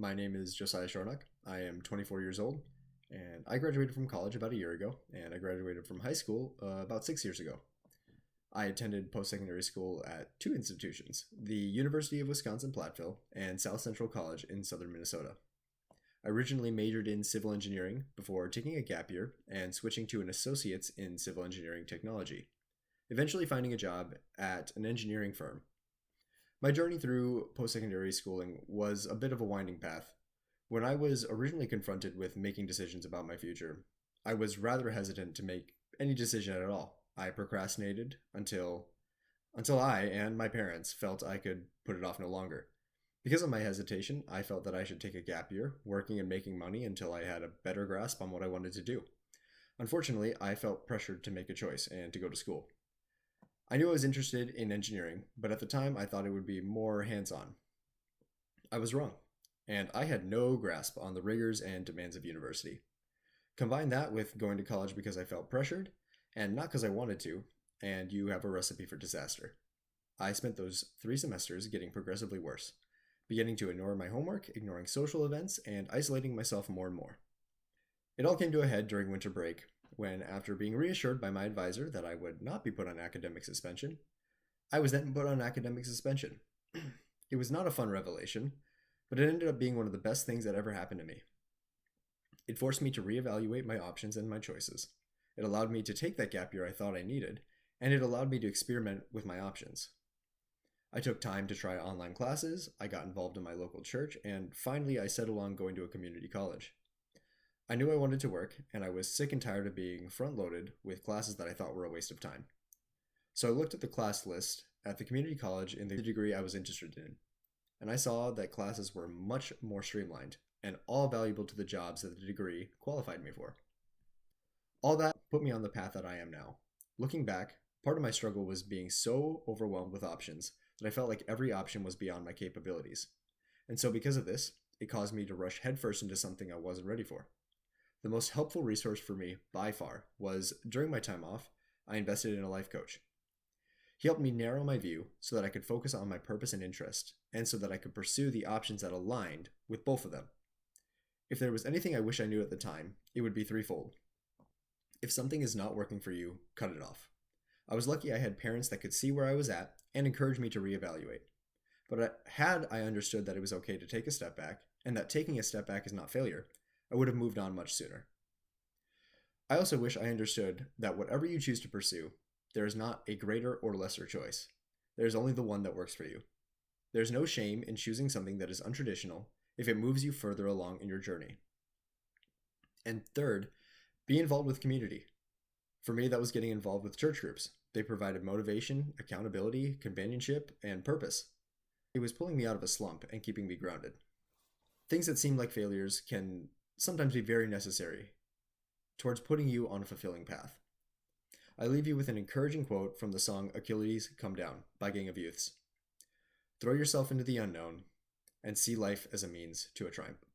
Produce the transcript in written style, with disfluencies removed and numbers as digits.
My name is Josiah. I am 24 years old, and I graduated from college about a year ago, and I graduated from high school about 6 years ago. I attended post-secondary school at two institutions, the University of Wisconsin-Platteville and South Central College in southern Minnesota. I originally majored in civil engineering before taking a gap year and switching to an associate's in civil engineering technology, eventually finding a job at an engineering firm. My journey through post-secondary schooling was a bit of a winding path. When I was originally confronted with making decisions about my future, I was rather hesitant to make any decision at all. I procrastinated until I and my parents felt I could put it off no longer. Because of my hesitation, I felt that I should take a gap year, working and making money until I had a better grasp on what I wanted to do. Unfortunately, I felt pressured to make a choice and to go to school. I knew I was interested in engineering, but at the time I thought it would be more hands-on. I was wrong, and I had no grasp on the rigors and demands of university. Combine that with going to college because I felt pressured, and not because I wanted to, and you have a recipe for disaster. I spent those 3 semesters getting progressively worse, beginning to ignore my homework, ignoring social events, and isolating myself more and more. It all came to a head during winter break, when, after being reassured by my advisor that I would not be put on academic suspension, I was then put on academic suspension. It was not a fun revelation, but it ended up being one of the best things that ever happened to me. It forced me to reevaluate my options and my choices. It allowed me to take that gap year I thought I needed, and it allowed me to experiment with my options. I took time to try online classes, I got involved in my local church, and finally I settled on going to a community college. I knew I wanted to work, and I was sick and tired of being front-loaded with classes that I thought were a waste of time. So I looked at the class list at the community college in the degree I was interested in, and I saw that classes were much more streamlined and all valuable to the jobs that the degree qualified me for. All that put me on the path that I am now. Looking back, part of my struggle was being so overwhelmed with options that I felt like every option was beyond my capabilities. And so because of this, it caused me to rush headfirst into something I wasn't ready for. The most helpful resource for me, by far, was during my time off, I invested in a life coach. He helped me narrow my view so that I could focus on my purpose and interest, and so that I could pursue the options that aligned with both of them. If there was anything I wish I knew at the time, it would be threefold. If something is not working for you, cut it off. I was lucky I had parents that could see where I was at and encouraged me to reevaluate. But had I understood that it was okay to take a step back, and that taking a step back is not failure, I would have moved on much sooner. I also wish I understood that whatever you choose to pursue, there is not a greater or lesser choice. There is only the one that works for you. There is no shame in choosing something that is untraditional if it moves you further along in your journey. And third, be involved with community. For me, that was getting involved with church groups. They provided motivation, accountability, companionship, and purpose. It was pulling me out of a slump and keeping me grounded. Things that seem like failures can sometimes be very necessary towards putting you on a fulfilling path. I leave you with an encouraging quote from the song Achilles Come Down by Gang of Youths. Throw yourself into the unknown and see life as a means to a triumph.